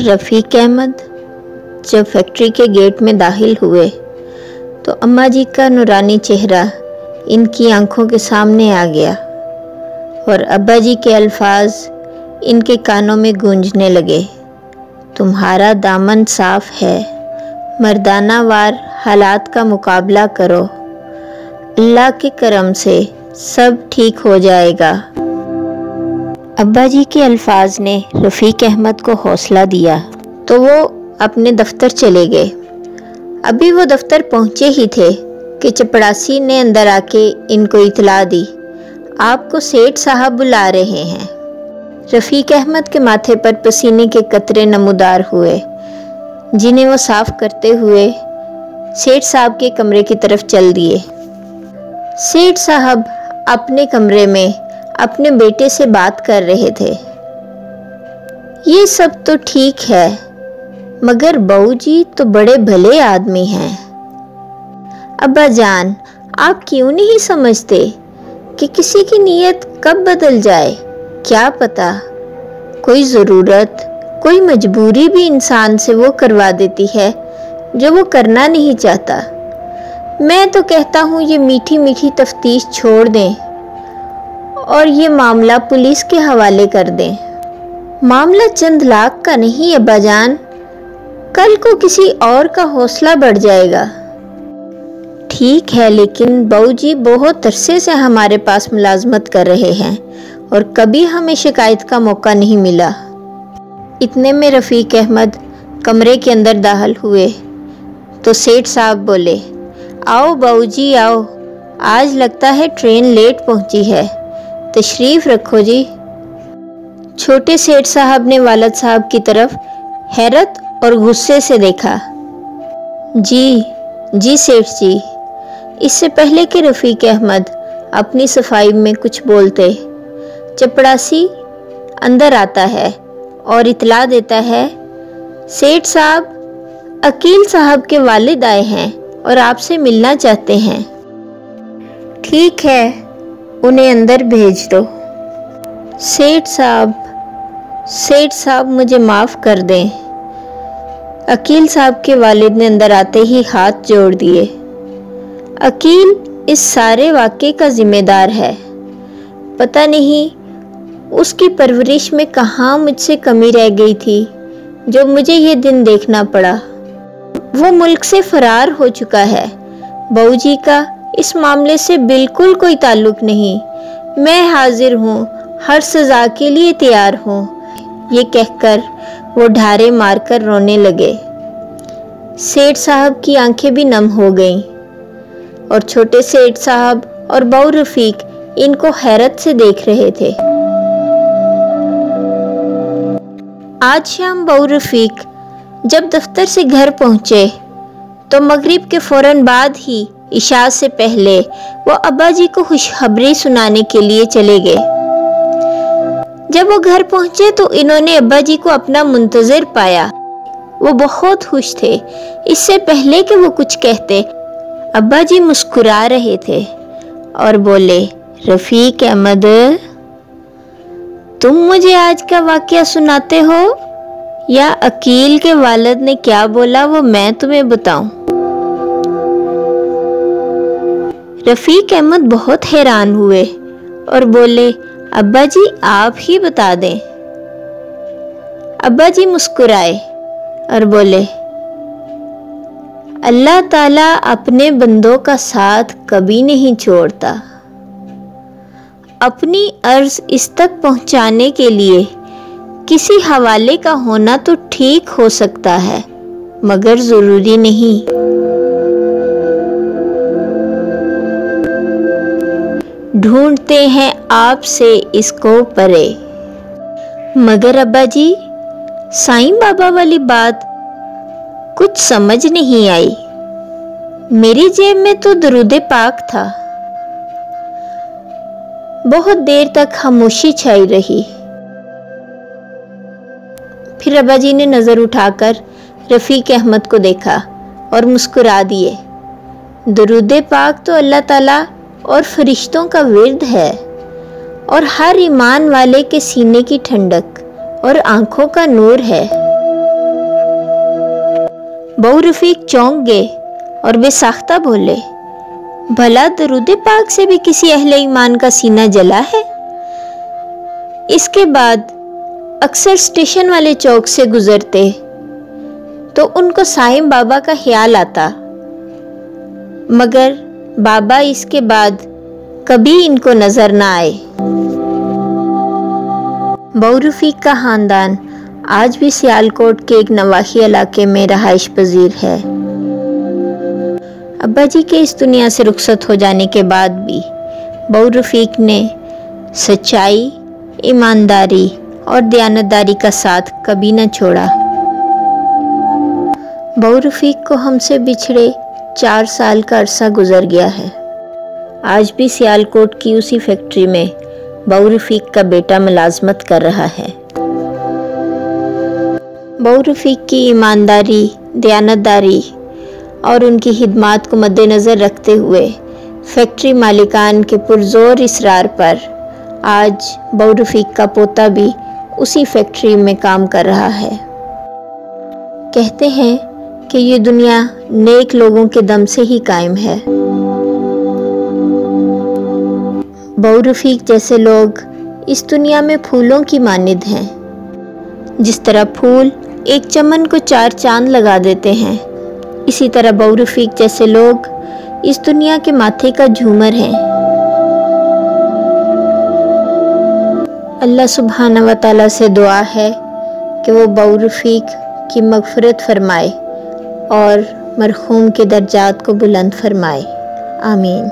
रफ़ीक अहमद जब फैक्ट्री के गेट में दाखिल हुए तो अम्मा जी का नूरानी चेहरा इनकी आंखों के सामने आ गया और अब्बा जी के अल्फाज इनके कानों में गूंजने लगे। तुम्हारा दामन साफ है, मर्दाना वार हालात का मुकाबला करो, अल्लाह के करम से सब ठीक हो जाएगा। अब्बा जी के अल्फाज ने रफ़ीक अहमद को हौसला दिया तो वो अपने दफ्तर चले गए। अभी वो दफ्तर पहुंचे ही थे कि चपड़ासी ने अंदर आके इनको इतला दी, आपको सेठ साहब बुला रहे हैं। रफ़ीक अहमद के माथे पर पसीने के कतरे नमूदार हुए, जिन्हें वो साफ करते हुए सेठ साहब के कमरे की तरफ चल दिए। सेठ साहब अपने कमरे में अपने बेटे से बात कर रहे थे। ये सब तो ठीक है, मगर बहू जी तो बड़े भले आदमी हैं। अब्बा जान, आप क्यों नहीं समझते कि किसी की नीयत कब बदल जाए, क्या पता। कोई ज़रूरत, कोई मजबूरी भी इंसान से वो करवा देती है जो वो करना नहीं चाहता। मैं तो कहता हूँ ये मीठी मीठी तफ्तीश छोड़ दें और ये मामला पुलिस के हवाले कर दें। मामला चंद लाख का नहीं अब्बा जान, कल को किसी और का हौसला बढ़ जाएगा। ठीक है, लेकिन बहू जी बहुत अरसे से हमारे पास मुलाजमत कर रहे हैं और कभी हमें शिकायत का मौका नहीं मिला। इतने में रफ़ीक अहमद कमरे के अंदर दाखिल हुए तो सेठ साहब बोले, आओ बहू जी आओ, आज लगता है ट्रेन लेट पहुंची है, तशरीफ़ रखो जी। छोटे सेठ साहब ने वालिद साहब की तरफ हैरत और गुस्से से देखा। जी सेठ जी। इससे पहले कि रफ़ीक अहमद अपनी सफाई में कुछ बोलते, चपड़ासी अंदर आता है और इतला देता है, सेठ साहब अकील साहब के वालिद आए हैं और आपसे मिलना चाहते हैं। ठीक है, उन्हें अंदर भेज दो। सेठ साहब मुझे माफ़ कर दें। अकील साहब के वालिद ने अंदर आते ही हाथ जोड़ दिए। अकील इस सारे वाक़े का ज़िम्मेदार है। पता नहीं उसकी परवरिश में कहाँ मुझसे कमी रह गई थी जो मुझे ये दिन देखना पड़ा। वो मुल्क से फरार हो चुका है। बहू जी का इस मामले से बिल्कुल कोई ताल्लुक नहीं। मैं हाजिर हूँ, हर सज़ा के लिए तैयार हूँ। ये कहकर वो ढारे मारकर रोने लगे। सेठ साहब की आंखें भी नम हो गईं और छोटे सेठ साहब और बहू रफ़ीक इनको हैरत से देख रहे थे। आज शाम बहू रफ़ीक जब दफ्तर से घर पहुंचे तो मगरिब के फौरन बाद ही इशा से पहले वो अब्बा जी को खुशखबरी सुनाने के लिए चले गए। जब वो घर पहुंचे तो इन्होंने अब्बा जी को अपना मुंतज़िर पाया। वो बहुत खुश थे। इससे पहले कि वो कुछ कहते, अब्बा जी मुस्कुरा रहे थे और बोले, रफ़ीक अहमद, तुम मुझे आज का वाक़या सुनाते हो या अकील के वालिद ने क्या बोला वो मैं तुम्हें बताऊं? रफ़ीक अहमद बहुत हैरान हुए और बोले, अब्बा जी आप ही बता दें। अब्बा जी मुस्कुराए और बोले, अल्लाह ताला अपने बंदों का साथ कभी नहीं छोड़ता। अपनी अर्ज इस तक पहुंचाने के लिए किसी हवाले का होना तो ठीक हो सकता है, मगर ज़रूरी नहीं। ढूंढते हैं आपसे इसको परे। मगर अब्बा जी, साईं बाबा वाली बात कुछ समझ नहीं आई। मेरी जेब में तो दरूद पाक था। बहुत देर तक खामोशी छाई रही। फिर अब्बा जी ने नज़र उठाकर रफ़ीक अहमद को देखा और मुस्कुरा दिए। दरूद पाक तो अल्लाह ताला और फरिश्तों का विर्द है और हर ईमान वाले के सीने की ठंडक और आंखों का नूर है। बहू रफीक चौंक गए और बेसाख्ता बोले, भला दरूद पाक से भी किसी अहले ईमान का सीना जला है? इसके बाद अक्सर स्टेशन वाले चौक से गुजरते तो उनको साहिब बाबा का ख्याल आता, मगर बाबा इसके बाद कभी इनको नजर ना आए। बहू रफीक का खानदान आज भी सियालकोट के एक नवाही इलाके में रहाइश पजीर है। अब्बा जी के इस दुनिया से रुखसत हो जाने के बाद भी बहू रफीक ने सच्चाई, ईमानदारी और दयानतदारी का साथ कभी न छोड़ा। बहू रफीक को हमसे बिछड़े 4 साल का अरसा गुजर गया है। आज भी सियालकोट की उसी फैक्ट्री में बहू रफीक का बेटा मुलाजमत कर रहा है। बहू रफीक की ईमानदारी, दयानतदारी और उनकी खिदमत को मद्देनज़र रखते हुए फैक्ट्री मालिकान के पुरजोर इसरार पर आज बहू रफीक का पोता भी उसी फैक्ट्री में काम कर रहा है। कहते हैं कि ये दुनिया नेक लोगों के दम से ही कायम है। बहू रफीक जैसे लोग इस दुनिया में फूलों की मानिद हैं। जिस तरह फूल एक चमन को 4 चांद लगा देते हैं, इसी तरह बहू रफीक जैसे लोग इस दुनिया के माथे का झूमर हैं। अल्लाह सुब्हाना व तआला से दुआ है कि वो बहू रफीक की मग़फ़िरत फरमाए और मरहूम के दर्जात को बुलंद फरमाए। आमीन।